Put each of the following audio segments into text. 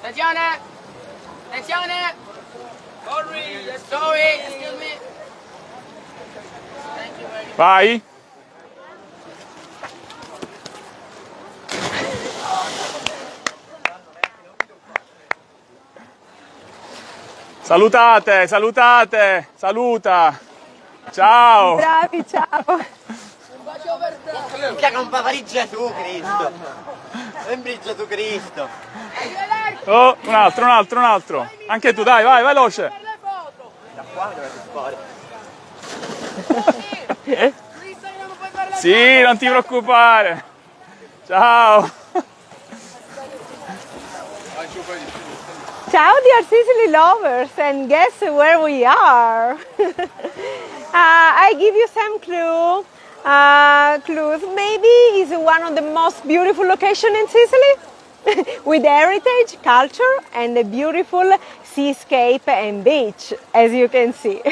Attenzione! Attenzione! Sorry, excuse me. Thank you very much. Vai. Salutate, salutate, saluta. Ciao. Bravi, ciao. Un bacio per te. Che non va per Gesù Cristo. Sembri Gesù Cristo. Oh, un altro. Anche tu, dai, vai, veloce. Da qua dovete fare. Sì, non ti preoccupare. Ciao. Ciao dear Sicily lovers, and guess where we are? I give you some clues. Maybe it's one of the most beautiful locations in Sicily with heritage, culture and a beautiful seascape and beach, as you can see.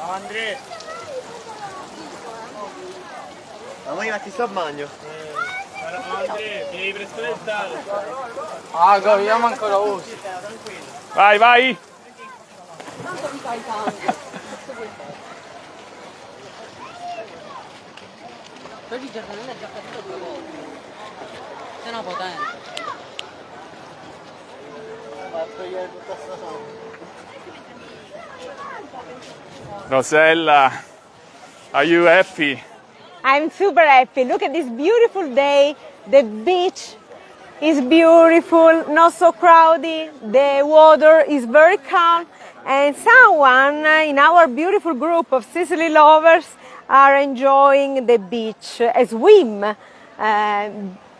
Andrea. Ma io ti sto a bagno. Andrea, mi devi prestare. Ah, capiamo ancora usi. Vai, vai. Poi il giardiniere è già capito 2 volte. Se no potente. Rosella, are you happy? I'm super happy. Look at this beautiful day. The beach is beautiful, not so crowded. The water is very calm. And someone in our beautiful group of Sicily lovers are enjoying the beach, a swim,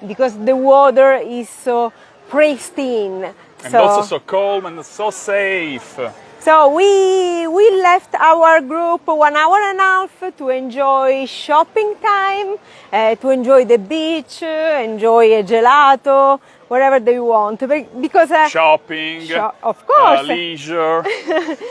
because the water is so pristine. And also so calm and so safe. So we left our group 1 hour and a half to enjoy shopping time, to enjoy the beach, enjoy a gelato, whatever they want. Because Shopping, of course, leisure,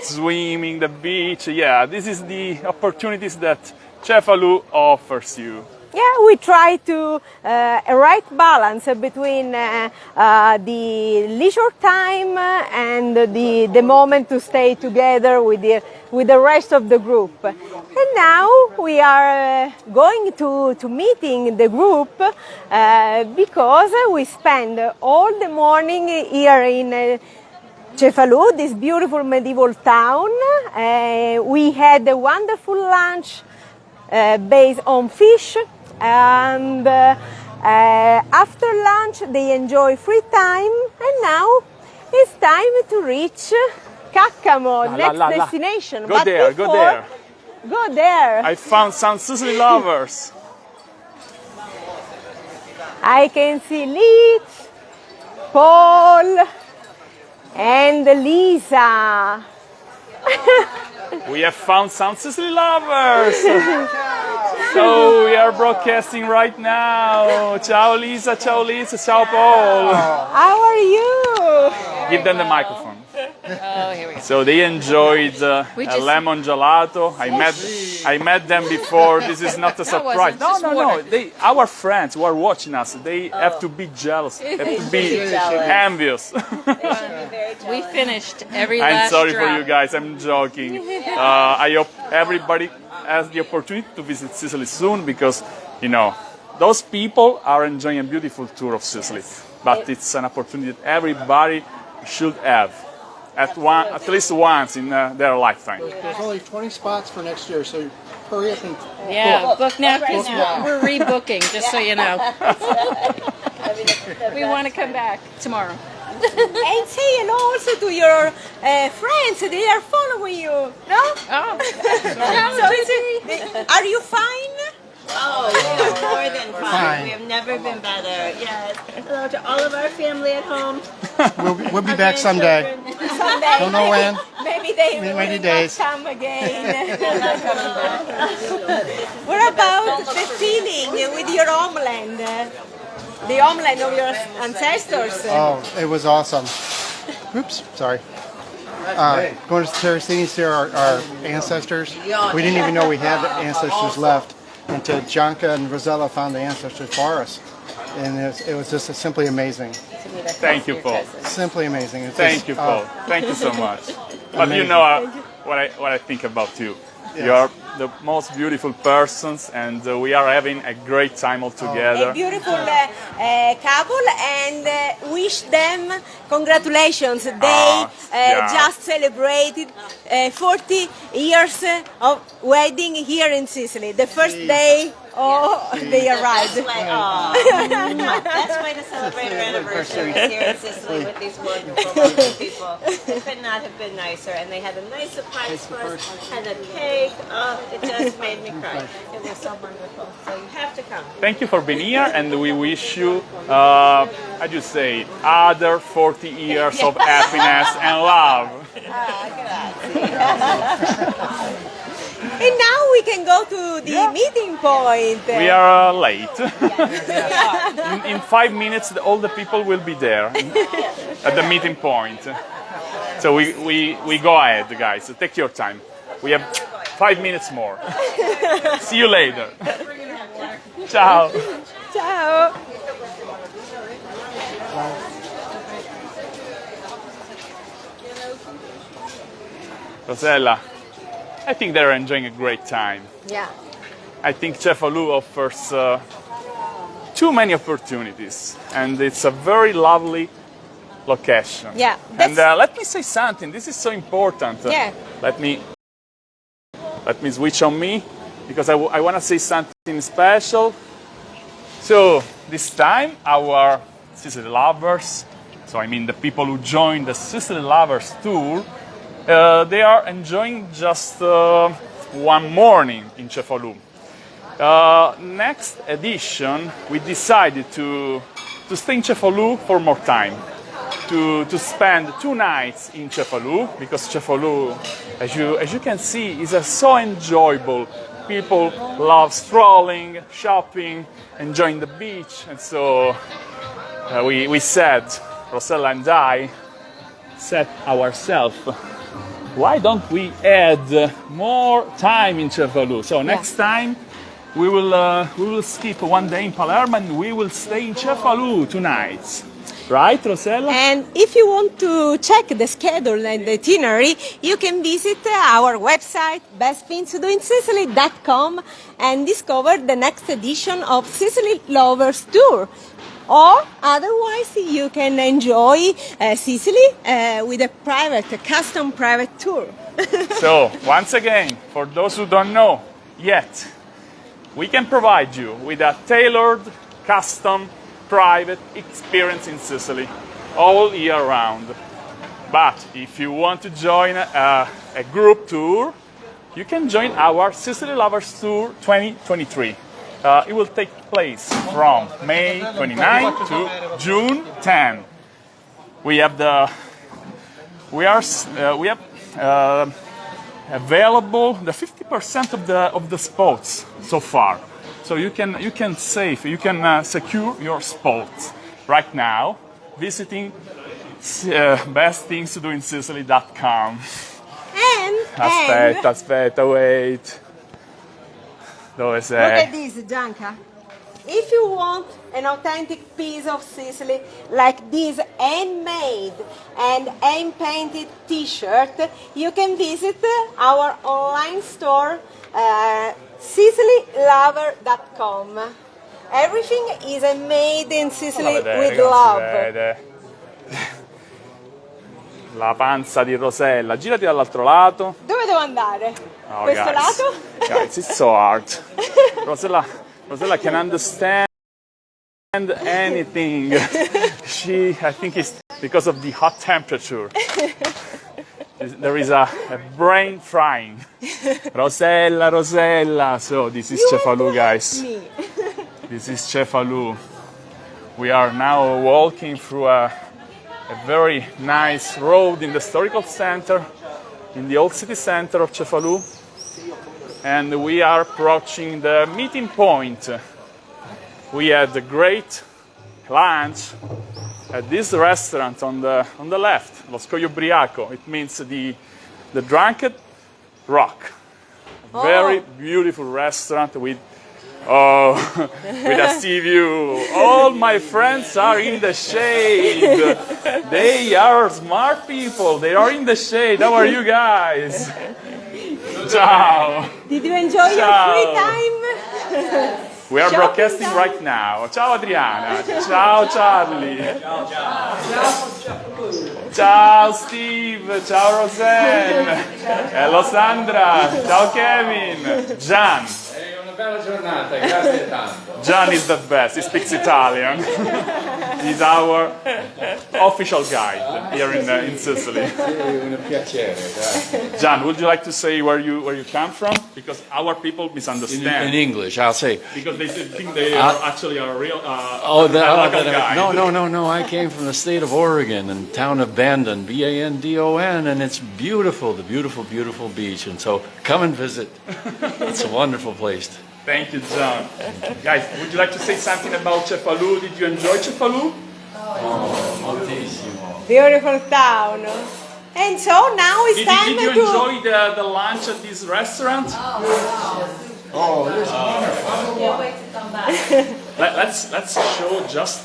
swimming, the beach. Yeah, this is the opportunities that Cefalù offers you. yeah, we try to a right balance between the leisure time and the moment to stay together with the rest of the group. And now we are going to meeting the group because we spend all the morning here in Cefalù, this beautiful medieval town. We had a wonderful lunch based on fish. And after lunch they enjoy free time, and now it's time to reach Caccamo, next destination. Go there, go there. Go there. I found some Sicily lovers. I can see Liz, Paul, and Lisa. We have found some Sicily lovers. So we are broadcasting right now. Ciao Lisa, ciao Paul. How are you? Give them the microphone. Oh, here we go. So they enjoyed a lemon gelato. I met them before. This is not a surprise. No. Our friends who are watching us, they have to be jealous. Have to be envious. We finished every I'm last sorry drop. for you guys. I'm joking. I hope everybody has the opportunity to visit Sicily soon, because those people are enjoying a beautiful tour of Sicily. But it's an opportunity that everybody should have at least once in their lifetime. There's only 20 spots for next year, so hurry up and Book now because we're rebooking, just so you know. We want to come back tomorrow. And say hello also to your friends. They are following you, no? Oh, Are you fine? Oh, we are more than fine. We have never been better. Yes. Hello to all of our family at home. We'll be back someday. Someday. Don't know when. Maybe they Many will days. not come again. What about the feeling with your homeland? The homeland of your ancestors? Oh, it was awesome. Oops, sorry. Going to Terracini to see our ancestors. We didn't even know we had ancestors left until Gianca and Rosella found the ancestors for us. And it was just simply amazing. Thank you, Paul. Simply amazing. It's Thank just, you, Paul. Thank you so much. But you Amazing. know what I think about you. Yes. You are the most beautiful persons, and we are having a great time all together. A beautiful couple, and wish them congratulations. They yeah. just celebrated 40 years of wedding here in Sicily. The first day they arrived. That's way to celebrate our anniversary here in Sicily with these wonderful people. It could not have been nicer, and they had a nice surprise for us. Had a cake. Oh, it just made me cry. It was so wonderful. So you have to come. Thank you for being here, and we wish you, how do you say, other 40 years of happiness and love. And now we can go to the meeting point. We are late. In 5 minutes, all the people will be there at the meeting point. So we go ahead, guys. Take your time. We have 5 minutes more. See you later. Ciao. Ciao. Rosella, I think they're enjoying a great time. Yeah. I think Cefalù offers too many opportunities, and it's a very lovely location. Yeah, And let me say something. This is so important. Yeah. Let me switch on me, because I want to say something special. So this time, our Sicily Lovers, so I mean the people who joined the Sicily Lovers Tour, they are enjoying just one morning in Cefalù. Next edition, we decided to stay in Cefalù for more time, to spend 2 nights in Cefalù, because Cefalù, as you can see, is so enjoyable. People love strolling, shopping, enjoying the beach, and so we said, Rosella and I said ourselves, why don't we add more time in Cefalù? So next time we will skip 1 day in Palermo and we will stay in Cefalù 2 nights. Right, Rosella? And if you want to check the schedule and the itinerary, you can visit our website, bestthingstodoinsicily.com, and discover the next edition of Sicily Lovers Tour. Or otherwise, you can enjoy Sicily with a custom private tour. So, once again, for those who don't know yet, we can provide you with a tailored, custom, private experience in Sicily all year round. But if you want to join a group tour, you can join our Sicily Lovers Tour 2023. It will take place from May 29 to June 10. We have available the 50% of the spots so far. So you can secure your spots right now visiting bestthingstodoinsicily.com. Aspetta, wait. Dove sei? Look at this, Gianca. If you want an authentic piece of Sicily, like this handmade and hand-painted t-shirt, you can visit our online store, SicilyLover.com. Everything is made in Sicily with love. La panza di Rosella. Girati dall'altro lato. Dove devo andare? Oh, Questo guys. lato? Guys, it's so hard. Rosella can understand anything. I think because of the hot temperature. There is a brain frying. Rosella, Rosella. So this is Cefalù, guys. This is Cefalù. We are now walking through a very nice road in the historical center, in the old city center of Cefalù. And we are approaching the meeting point. We had a great lunch at this restaurant on the left, Lo Scoglio Ubriaco. It means the drunken rock. Very beautiful restaurant with with a sea view. All my friends are in the shade. They are smart people. They are in the shade. How are you guys? Ciao. Did you enjoy your free time? We are broadcasting right now. Ciao Adriana. Ciao Charlie. Ciao Steve. Ciao Roseanne. Hello Sandra. Ciao Kevin. Gian. Bella giornata, grazie tanto. Gian is the best. He speaks Italian. He's our official guide here in Sicily. Un piacere, grazie. Gian, would you like to say where you come from? Because our people misunderstand. In English, I'll say. Because they think they are actually a real Oh, local guide. no. I came from the state of Oregon and town of Bandon, Bandon, and it's beautiful, the beautiful, beautiful beach. And so come and visit. It's a wonderful place. Thank you, John. Guys, would you like to say something about Cefalù? Did you enjoy Cefalù? Moltissimo. Beautiful town. And so now it's time Did you to... enjoy the lunch at this restaurant? Oh, it is wonderful. Can't wait to come back. Let's show just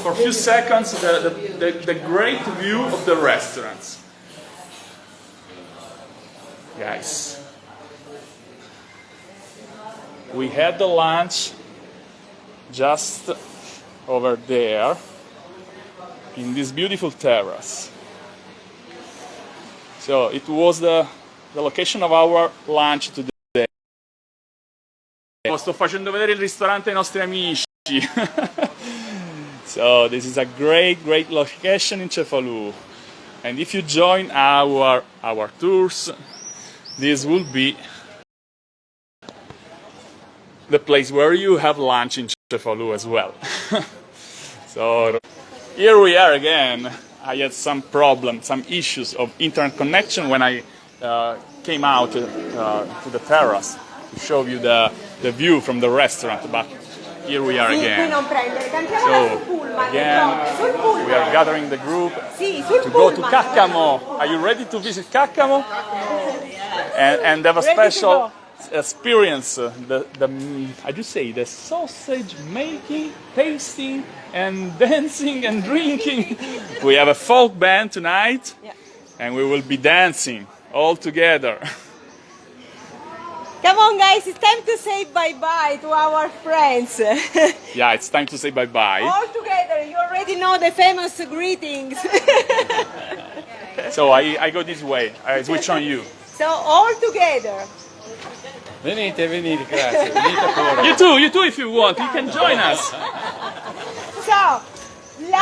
for a few seconds the great view of the restaurants. Guys, we had the lunch just over there in this beautiful terrace. So it was the location of our lunch today. Sto facendo vedere il ristorante ai nostri amici. So this is a great location in Cefalù. And if you join our tours, this will be the place where you have lunch in Cefalù as well. So here we are again. I had some problems, some issues of internet connection when I came out to the terrace to show you the view from the restaurant, but here we are again. So again, we are gathering the group to go to Caccamo. Are you ready to visit Caccamo? And have a special experience, how do you say, the sausage making, tasting, and dancing and drinking. We have a folk band tonight, and we will be dancing all together. Come on, guys, it's time to say bye-bye to our friends. Yeah, it's time to say bye-bye. All together, you already know the famous greetings. So I go this way, I switch on you. So, all together. Venite, grazie. Venite pure. You too, if you want, you can join us. So, la